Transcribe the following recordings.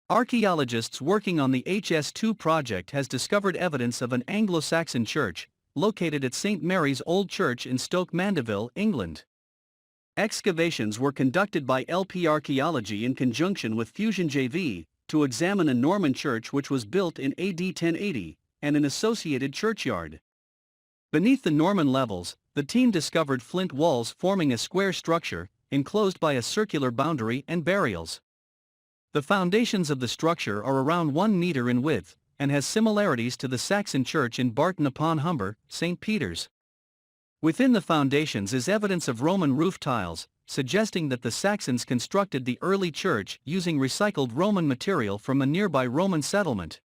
Archaeologists working on the HS2 project has discovered evidence of an Anglo-Saxon church, located at St. Mary's Old Church in Stoke Mandeville, England. Excavations were conducted by LP Archaeology in conjunction with Fusion JV, to examine a Norman church which was built in AD 1080, and an associated churchyard. Beneath the Norman levels, the team discovered flint walls forming a square structure, enclosed by a circular boundary and burials. The foundations of the structure are around 1 meter in width, and has similarities to the Saxon Church in Barton-upon-Humber, St. Peter's. Within the foundations is evidence of Roman roof tiles, suggesting that the Saxons constructed the early church using recycled Roman material from a nearby Roman settlement.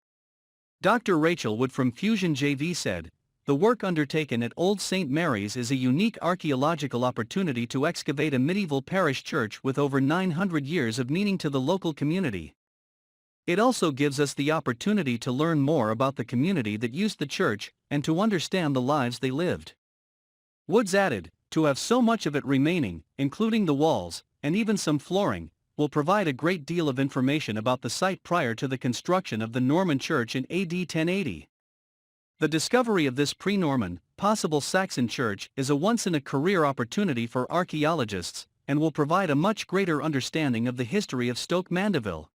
Dr. Rachel Wood from Fusion JV said, "The work undertaken at Old St. Mary's is a unique archaeological opportunity to excavate a medieval parish church with over 900 years of meaning to the local community. It also gives us the opportunity to learn more about the community that used the church, and to understand the lives they lived." Woods added, "To have so much of it remaining, including the walls, and even some flooring, will provide a great deal of information about the site prior to the construction of the Norman church in AD 1080. The discovery of this pre-Norman, possible Saxon church is a once-in-a-career opportunity for archaeologists, and will provide a much greater understanding of the history of Stoke Mandeville."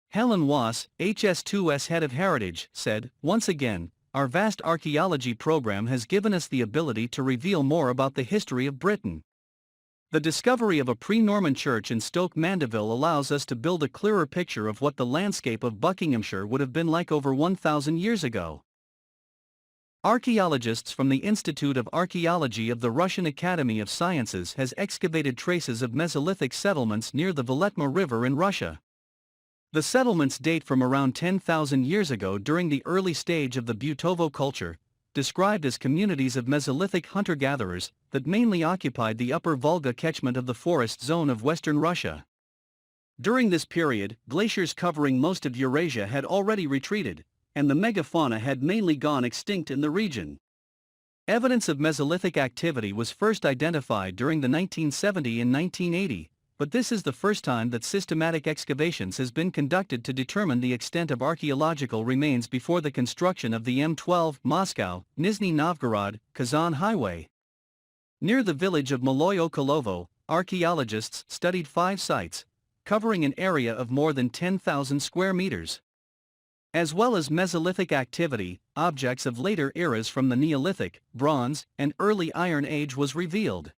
Helen Wass, HS2's head of heritage, said, "Once again, our vast archaeology program has given us the ability to reveal more about the history of Britain. The discovery of a pre-Norman church in Stoke Mandeville allows us to build a clearer picture of what the landscape of Buckinghamshire would have been like over 1,000 years ago." Archaeologists from the Institute of Archaeology of the Russian Academy of Sciences has excavated traces of Mesolithic settlements near the Voletma River in Russia. The settlements date from around 10,000 years ago during the early stage of the Butovo culture, described as communities of Mesolithic hunter-gatherers that mainly occupied the upper Volga catchment of the forest zone of western Russia. During this period, glaciers covering most of Eurasia had already retreated, and the megafauna had mainly gone extinct in the region. Evidence of Mesolithic activity was first identified during the 1970 and 1980, but this is the first time that systematic excavations has been conducted to determine the extent of archaeological remains before the construction of the M12 Moscow, Nizhny Novgorod, Kazan highway. Near the village of Maloyo-Kolovo, archaeologists studied 5 sites, covering an area of more than 10,000 square meters. As well as Mesolithic activity, objects of later eras from the Neolithic, Bronze, and early Iron Age was revealed.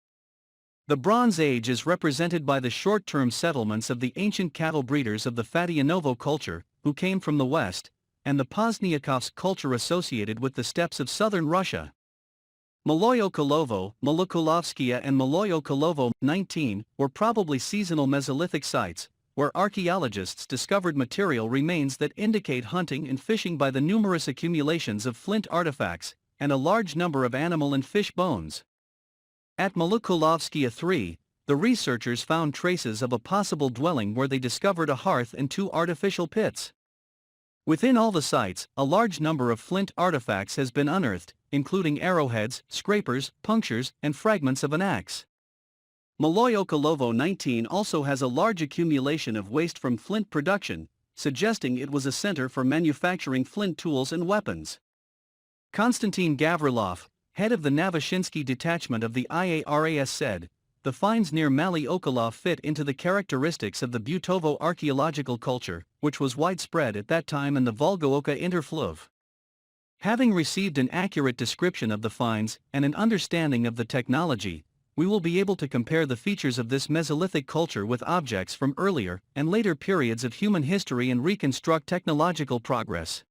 The Bronze Age is represented by the short-term settlements of the ancient cattle breeders of the Fatianovo culture, who came from the west, and the Pozniakovsk culture associated with the steppes of southern Russia. Maloyo-Kolovo, Malokolovskia and Maloyo-Kolovo 19 were probably seasonal Mesolithic sites, where archaeologists discovered material remains that indicate hunting and fishing by the numerous accumulations of flint artifacts, and a large number of animal and fish bones. At Malokolovskia 3, the researchers found traces of a possible dwelling where they discovered a hearth and 2 artificial pits. Within all the sites, a large number of flint artifacts has been unearthed, including arrowheads, scrapers, punctures, and fragments of an axe. Maloyo-Kolovo 19 also has a large accumulation of waste from flint production, suggesting it was a center for manufacturing flint tools and weapons. Konstantin Gavrilov, head of the Novoshinsky detachment of the IARAS said, "The finds near Mali Okolov fit into the characteristics of the Butovo archaeological culture, which was widespread at that time in the Volga-Oka interfluve." Having received an accurate description of the finds and an understanding of the technology, we will be able to compare the features of this Mesolithic culture with objects from earlier and later periods of human history and reconstruct technological progress.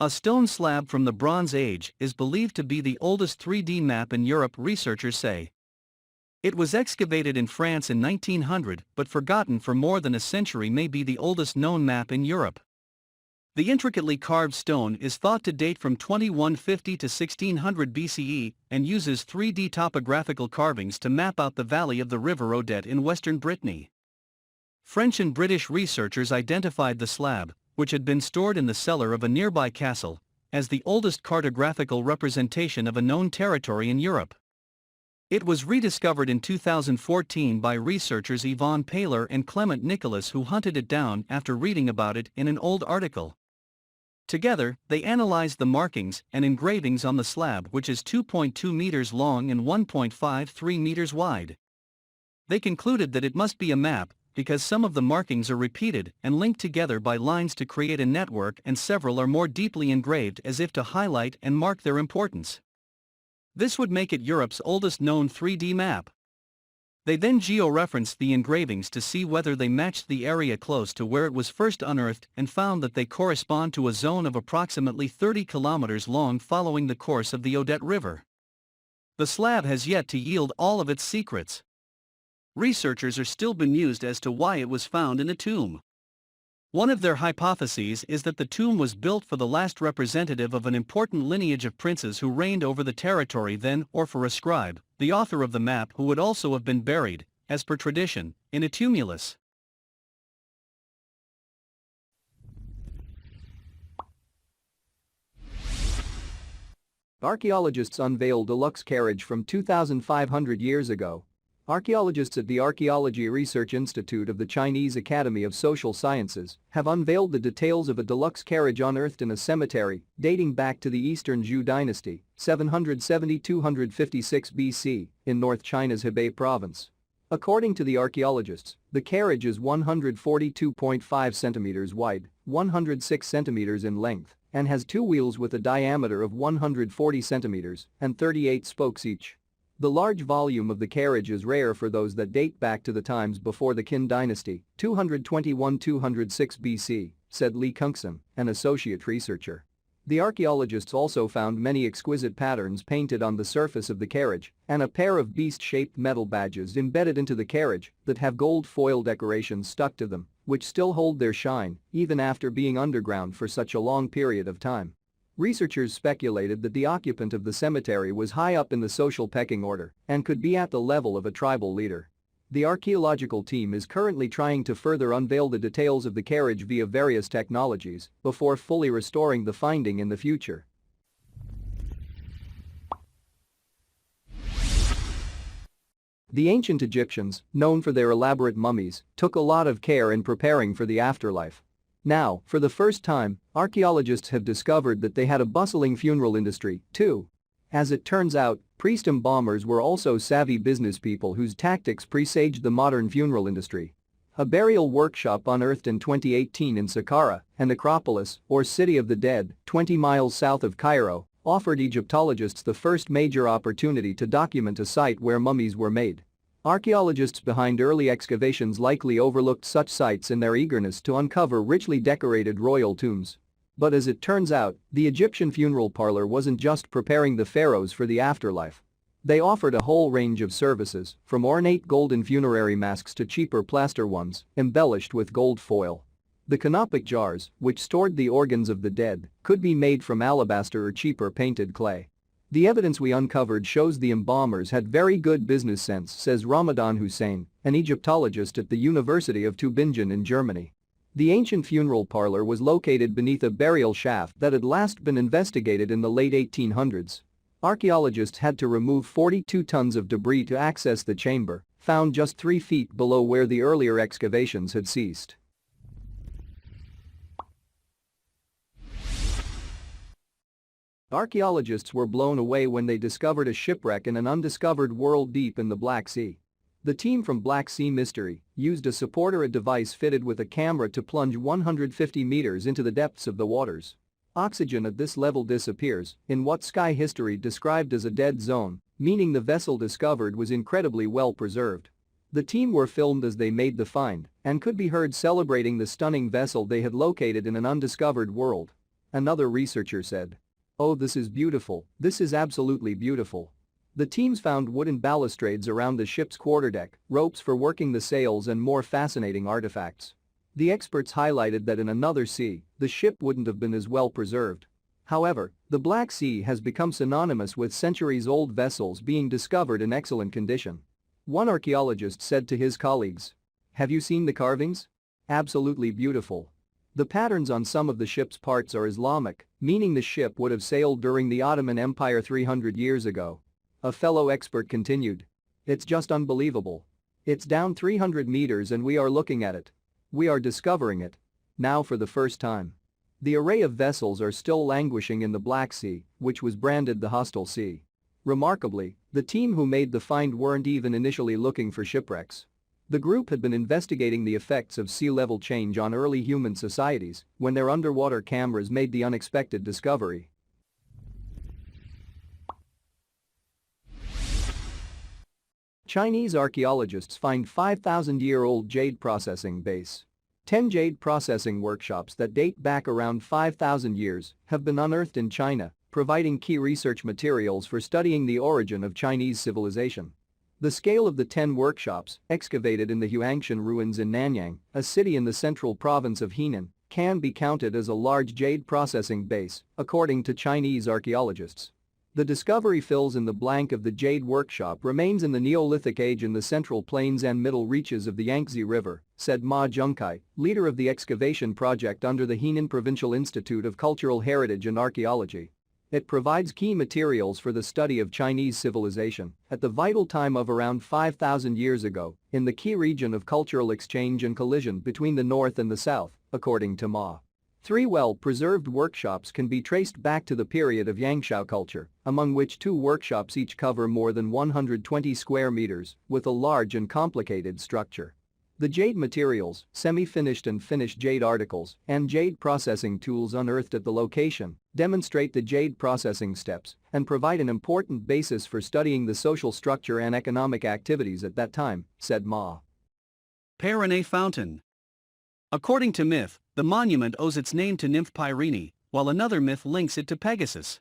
A stone slab from the Bronze Age is believed to be the oldest 3D map in Europe, researchers say. It was excavated in France in 1900 but forgotten for more than a century, may be the oldest known map in Europe. The intricately carved stone is thought to date from 2150 to 1600 BCE and uses 3D topographical carvings to map out the valley of the River Odette in western Brittany. French and British researchers identified the slab, which had been stored in the cellar of a nearby castle, as the oldest cartographical representation of a known territory in Europe. It was rediscovered in 2014 by researchers Yvonne Paler and Clement Nicholas, who hunted it down after reading about it in an old article. Together, they analyzed the markings and engravings on the slab, which is 2.2 meters long and 1.53 meters wide. They concluded that it must be a map, because some of the markings are repeated and linked together by lines to create a network, and several are more deeply engraved as if to highlight and mark their importance. This would make it Europe's oldest known 3D map. They then geo-referenced the engravings to see whether they matched the area close to where it was first unearthed, and found that they correspond to a zone of approximately 30 kilometers long following the course of the Odette River. The slab has yet to yield all of its secrets. Researchers are still bemused as to why it was found in a tomb. One of their hypotheses is that the tomb was built for the last representative of an important lineage of princes who reigned over the territory then, or for a scribe, the author of the map, who would also have been buried, as per tradition, in a tumulus. Archaeologists unveil Deluxe carriage from 2,500 years ago. Archaeologists at the Archaeology Research Institute of the Chinese Academy of Social Sciences have unveiled the details of a deluxe carriage unearthed in a cemetery dating back to the Eastern Zhou dynasty, 770-256 BC, in North China's Hebei province. According to the archaeologists, the carriage is 142.5 centimeters wide, 106 centimeters in length, and has two wheels with a diameter of 140 centimeters and 38 spokes each. The large volume of the carriage is rare for those that date back to the times before the Qin dynasty, 221-206 BC, said Li Kungsan, an associate researcher. The archaeologists also found many exquisite patterns painted on the surface of the carriage and a pair of beast-shaped metal badges embedded into the carriage that have gold foil decorations stuck to them, which still hold their shine even after being underground for such a long period of time. Researchers speculated that the occupant of the cemetery was high up in the social pecking order and could be at the level of a tribal leader. The archaeological team is currently trying to further unveil the details of the carriage via various technologies before fully restoring the finding in the future. The ancient Egyptians, known for their elaborate mummies, took a lot of care in preparing for the afterlife. Now, for the first time, archaeologists have discovered that they had a bustling funeral industry, too. As it turns out, priest embalmers were also savvy business people whose tactics presaged the modern funeral industry. A burial workshop unearthed in 2018 in Saqqara, an necropolis, or city of the dead, 20 miles south of Cairo, offered Egyptologists the first major opportunity to document a site where mummies were made. Archaeologists behind early excavations likely overlooked such sites in their eagerness to uncover richly decorated royal tombs. But as it turns out, the Egyptian funeral parlor wasn't just preparing the pharaohs for the afterlife. They offered a whole range of services, from ornate golden funerary masks to cheaper plaster ones, embellished with gold foil. The canopic jars, which stored the organs of the dead, could be made from alabaster or cheaper painted clay. The evidence we uncovered shows the embalmers had very good business sense, says Ramadan Hussein, an Egyptologist at the University of Tübingen in Germany. The ancient funeral parlor was located beneath a burial shaft that had last been investigated in the late 1800s. Archaeologists had to remove 42 tons of debris to access the chamber, found just 3 feet below where the earlier excavations had ceased. Archaeologists were blown away when they discovered a shipwreck in an undiscovered world deep in the Black Sea. The team from Black Sea Mystery used a supporter device fitted with a camera to plunge 150 meters into the depths of the waters. Oxygen at this level disappears in what sky history described as a dead zone, meaning the vessel discovered was incredibly well preserved. The team were filmed as they made the find and could be heard celebrating the stunning vessel they had located in an undiscovered world. Another researcher said, "Oh, this is beautiful, this is absolutely beautiful." The teams found wooden balustrades around the ship's quarterdeck, ropes for working the sails and more fascinating artifacts. The experts highlighted that in another sea, the ship wouldn't have been as well preserved. However, the Black Sea has become synonymous with centuries-old vessels being discovered in excellent condition. One archaeologist said to his colleagues, "Have you seen the carvings? Absolutely beautiful. The patterns on some of the ship's parts are Islamic, meaning the ship would have sailed during the Ottoman Empire 300 years ago." A fellow expert continued. It's just unbelievable. It's down 300 meters and we are looking at it. We are discovering it. Now for the first time. The array of vessels are still languishing in the Black Sea, which was branded the Hostile Sea. Remarkably, the team who made the find weren't even initially looking for shipwrecks. The group had been investigating the effects of sea level change on early human societies when their underwater cameras made the unexpected discovery. Chinese archaeologists find 5,000-year-old jade processing base. 10 jade processing workshops that date back around 5,000 years have been unearthed in China, providing key research materials for studying the origin of Chinese civilization. The scale of the 10 workshops, excavated in the Huangshan ruins in Nanyang, a city in the central province of Henan, can be counted as a large jade processing base, according to Chinese archaeologists. The discovery fills in the blank of the Jade Workshop remains in the Neolithic age in the central plains and middle reaches of the Yangtze River, said Ma Zhengkai, leader of the excavation project under the Henan Provincial Institute of Cultural Heritage and Archaeology. It provides key materials for the study of Chinese civilization at the vital time of around 5,000 years ago in the key region of cultural exchange and collision between the North and the South, according to Ma. 3 well-preserved workshops can be traced back to the period of Yangshao culture, among which 2 workshops each cover more than 120 square meters with a large and complicated structure. The jade materials, semi-finished and finished jade articles, and jade processing tools unearthed at the location demonstrate the jade processing steps and provide an important basis for studying the social structure and economic activities at that time, said Ma. Pyrenees Fountain. According to myth, the monument owes its name to nymph Pyrene, while another myth links it to Pegasus.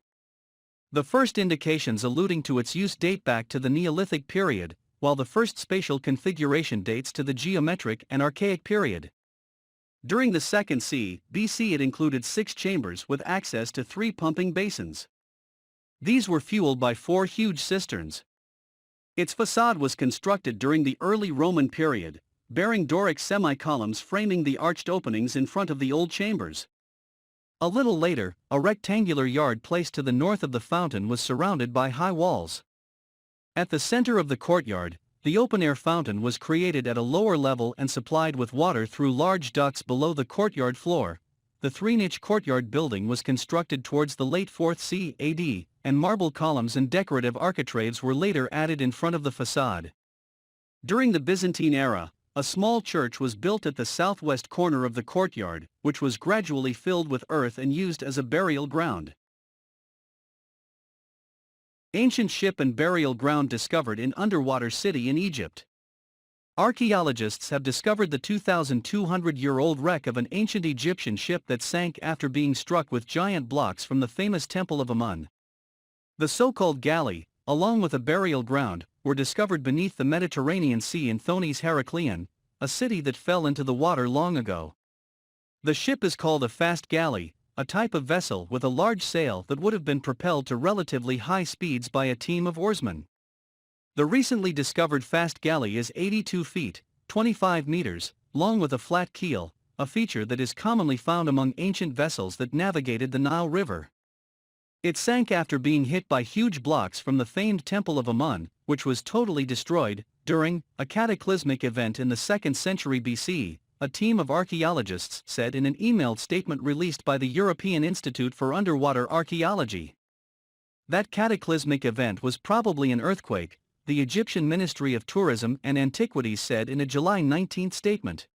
The first indications alluding to its use date back to the Neolithic period, while the first spatial configuration dates to the geometric and archaic period. During the 2nd BC it included 6 chambers with access to 3 pumping basins. These were fueled by 4 huge cisterns. Its facade was constructed during the early Roman period, bearing Doric semi-columns framing the arched openings in front of the old chambers. A little later, a rectangular yard placed to the north of the fountain was surrounded by high walls. At the center of the courtyard, the open-air fountain was created at a lower level and supplied with water through large ducts below the courtyard floor. The 3-niche courtyard building was constructed towards the late 4th AD, and marble columns and decorative architraves were later added in front of the facade. During the Byzantine era, a small church was built at the southwest corner of the courtyard, which was gradually filled with earth and used as a burial ground. Ancient ship and burial ground discovered in underwater city in Egypt. Archaeologists have discovered the 2,200-year-old wreck of an ancient Egyptian ship that sank after being struck with giant blocks from the famous Temple of Amun. The so-called galley, along with a burial ground, were discovered beneath the Mediterranean Sea in Thonis Heraklion, a city that fell into the water long ago. The ship is called a fast galley, a type of vessel with a large sail that would have been propelled to relatively high speeds by a team of oarsmen. The recently discovered fast galley is 82 feet, 25 meters, long with a flat keel, a feature that is commonly found among ancient vessels that navigated the Nile River. It sank after being hit by huge blocks from the famed Temple of Amun, which was totally destroyed during a cataclysmic event in the 2nd century BC, a team of archaeologists said in an emailed statement released by the European Institute for Underwater Archaeology. That cataclysmic event was probably an earthquake, the Egyptian Ministry of Tourism and Antiquities said in a July 19 statement.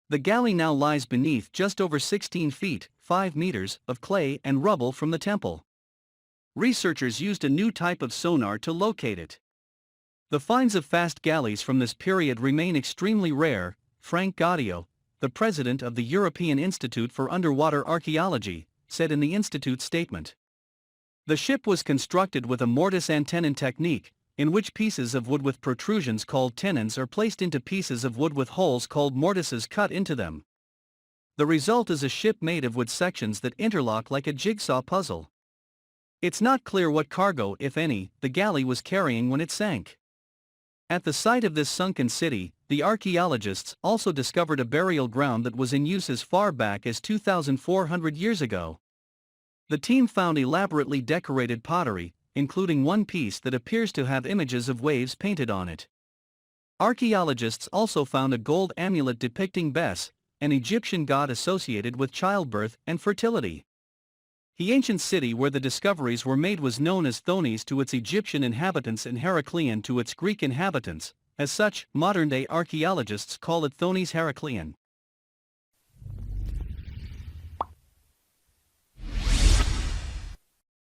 The galley now lies beneath just over 16 feet, 5 meters, of clay and rubble from the temple. Researchers used a new type of sonar to locate it. The finds of fast galleys from this period remain extremely rare, Frank Gaudio, the president of the European Institute for Underwater Archaeology, said in the Institute's statement. The ship was constructed with a mortise and tenon technique, in which pieces of wood with protrusions called tenons are placed into pieces of wood with holes called mortises cut into them. The result is a ship made of wood sections that interlock like a jigsaw puzzle. It's not clear what cargo, if any, the galley was carrying when it sank. At the site of this sunken city, the archaeologists also discovered a burial ground that was in use as far back as 2,400 years ago. The team found elaborately decorated pottery, including one piece that appears to have images of waves painted on it. Archaeologists also found a gold amulet depicting Bes, an Egyptian god associated with childbirth and fertility. The ancient city where the discoveries were made was known as Thonis to its Egyptian inhabitants and Heraklion to its Greek inhabitants. As such, modern-day archaeologists call it Thonis Heraklion.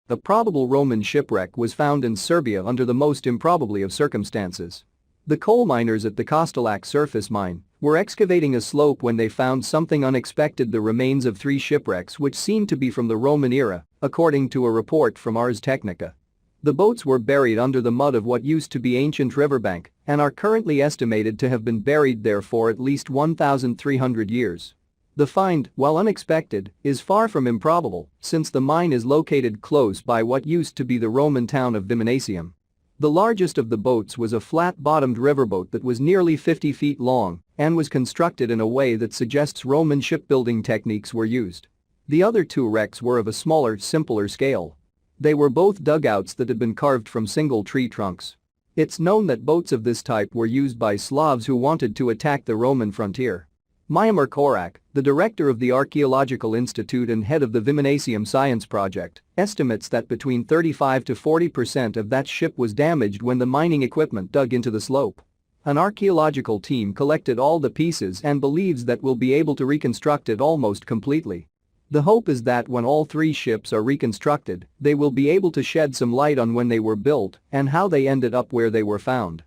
The probable Roman shipwreck was found in Serbia under the most improbably of circumstances. The coal miners at the Kostolac surface mine were excavating a slope when they found something unexpected: the remains of 3 shipwrecks which seemed to be from the Roman era, according to a report from Ars Technica. The boats were buried under the mud of what used to be ancient riverbank and are currently estimated to have been buried there for at least 1,300 years. The find, while unexpected, is far from improbable since the mine is located close by what used to be the Roman town of Viminacium. The largest of the boats was a flat-bottomed riverboat that was nearly 50 feet long and was constructed in a way that suggests Roman shipbuilding techniques were used. The other 2 wrecks were of a smaller, simpler scale. They were both dugouts that had been carved from single tree trunks. It's known that boats of this type were used by Slavs who wanted to attack the Roman frontier. Myamar Korak, the director of the Archaeological Institute and head of the Viminacium Science Project, estimates that between 35 to 40% of that ship was damaged when the mining equipment dug into the slope. An archaeological team collected all the pieces and believes that we'll be able to reconstruct it almost completely. The hope is that when all 3 ships are reconstructed, they will be able to shed some light on when they were built and how they ended up where they were found.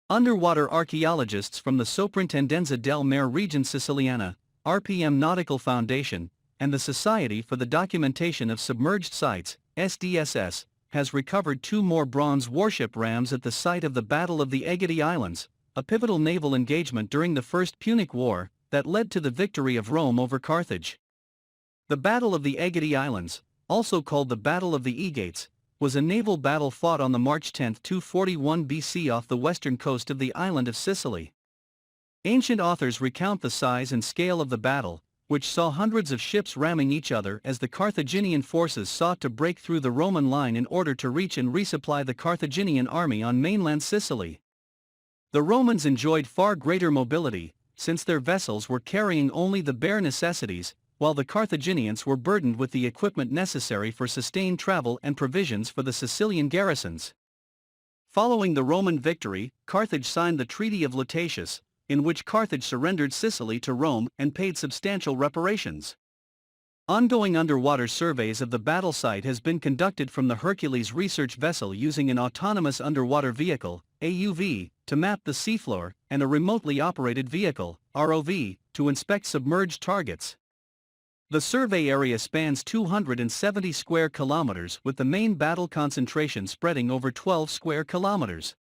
Underwater archaeologists from the Soprintendenza del Mare Region Siciliana, RPM Nautical Foundation, and the Society for the Documentation of Submerged Sites, SDSS, has recovered 2 more bronze warship rams at the site of the Battle of the Egates Islands, a pivotal naval engagement during the First Punic War that led to the victory of Rome over Carthage. The Battle of the Egates Islands, also called the Battle of the Egates, was a naval battle fought on the March 10, 241 BC off the western coast of the island of Sicily. Ancient authors recount the size and scale of the battle, which saw hundreds of ships ramming each other as the Carthaginian forces sought to break through the Roman line in order to reach and resupply the Carthaginian army on mainland Sicily. The Romans enjoyed far greater mobility, since their vessels were carrying only the bare necessities, while the Carthaginians were burdened with the equipment necessary for sustained travel and provisions for the Sicilian garrisons. Following the Roman victory, Carthage signed the Treaty of Lutatius, in which Carthage surrendered Sicily to Rome and paid substantial reparations. Ongoing underwater surveys of the battle site has been conducted from the Hercules research vessel using an autonomous underwater vehicle, AUV, to map the seafloor, and a remotely operated vehicle, ROV, to inspect submerged targets. The survey area spans 270 square kilometers with the main battle concentration spreading over 12 square kilometers.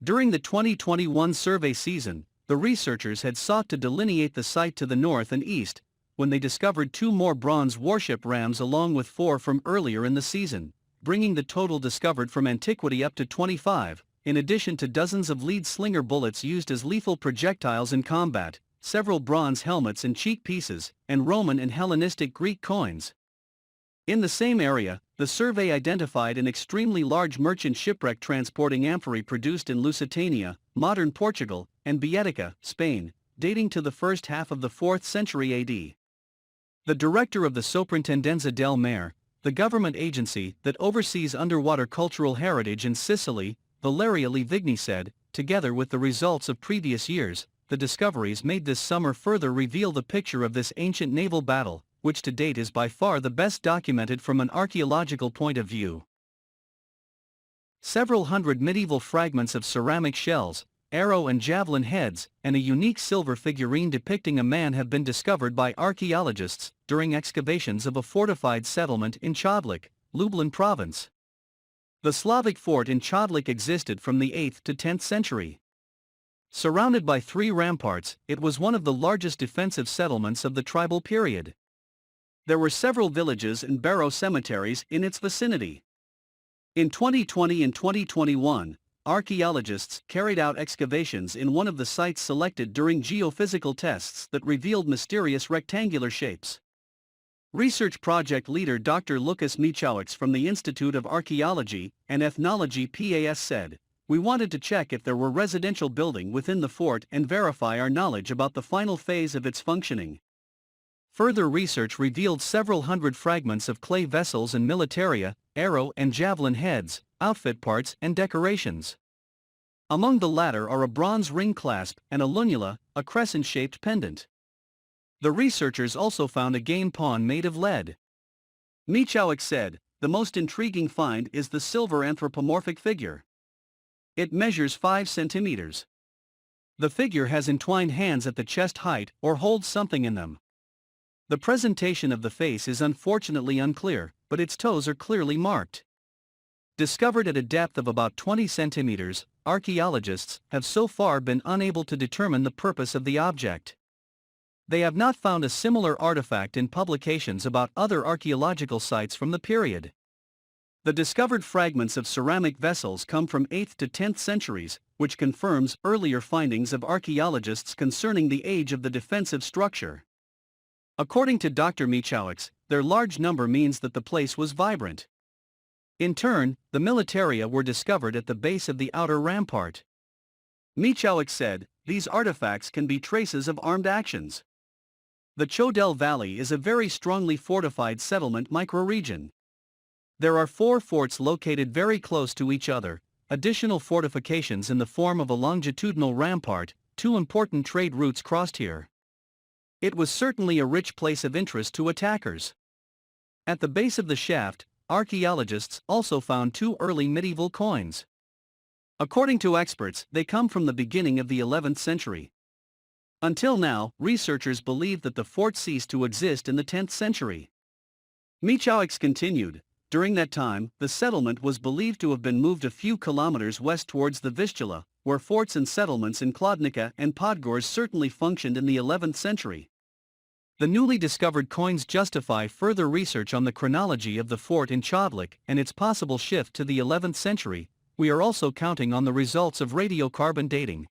During the 2021 survey season, the researchers had sought to delineate the site to the north and east, when they discovered 2 more bronze warship rams along with 4 from earlier in the season, bringing the total discovered from antiquity up to 25, in addition to dozens of lead slinger bullets used as lethal projectiles in combat, several bronze helmets and cheek pieces, and Roman and Hellenistic Greek coins. In the same area, the survey identified an extremely large merchant shipwreck transporting amphorae produced in Lusitania, modern Portugal, and Beatica, Spain, dating to the first half of the 4th century AD. The director of the Soprintendenza del Mare, the government agency that oversees underwater cultural heritage in Sicily, Valeria Livigni said, together with the results of previous years, the discoveries made this summer further reveal the picture of this ancient naval battle, which to date is by far the best documented from an archaeological point of view. Several hundred medieval fragments of ceramic shells, arrow and javelin heads, and a unique silver figurine depicting a man have been discovered by archaeologists during excavations of a fortified settlement in Chodlik, Lublin province. The Slavic fort in Chodlik existed from the 8th to 10th century. Surrounded by 3 ramparts, it was one of the largest defensive settlements of the tribal period. There were several villages and barrow cemeteries in its vicinity. In 2020 and 2021, archaeologists carried out excavations in one of the sites selected during geophysical tests that revealed mysterious rectangular shapes. Research project leader Dr. Lukas Michałek from the Institute of Archaeology and Ethnology PAS said, "We wanted to check if there were residential building within the fort and verify our knowledge about the final phase of its functioning." Further research revealed several hundred fragments of clay vessels and militaria, arrow and javelin heads, outfit parts and decorations. Among the latter are a bronze ring clasp and a lunula, a crescent-shaped pendant. The researchers also found a game pawn made of lead. Michałek said, "The most intriguing find is the silver anthropomorphic figure. It measures 5 centimeters. The figure has entwined hands at the chest height or holds something in them. The presentation of the face is unfortunately unclear, but its toes are clearly marked." Discovered at a depth of about 20 centimeters, archaeologists have so far been unable to determine the purpose of the object. They have not found a similar artifact in publications about other archaeological sites from the period. The discovered fragments of ceramic vessels come from 8th to 10th centuries, which confirms earlier findings of archaeologists concerning the age of the defensive structure. According to Dr. Michałek, their large number means that the place was vibrant. In turn, the militaria were discovered at the base of the outer rampart. Michałek said, "These artifacts can be traces of armed actions." The Chodel Valley is a very strongly fortified settlement microregion. There are 4 forts located very close to each other, additional fortifications in the form of a longitudinal rampart, 2 important trade routes crossed here. It was certainly a rich place of interest to attackers. At the base of the shaft, archaeologists also found 2 early medieval coins. According to experts, they come from the beginning of the 11th century. Until now, researchers believe that the fort ceased to exist in the 10th century. Michałek continued, "During that time, the settlement was believed to have been moved a few kilometers west towards the Vistula, where forts and settlements in Kladnica and Podgorze certainly functioned in the 11th century." The newly discovered coins justify further research on the chronology of the fort in Chodlik and its possible shift to the 11th century. We are also counting on the results of radiocarbon dating.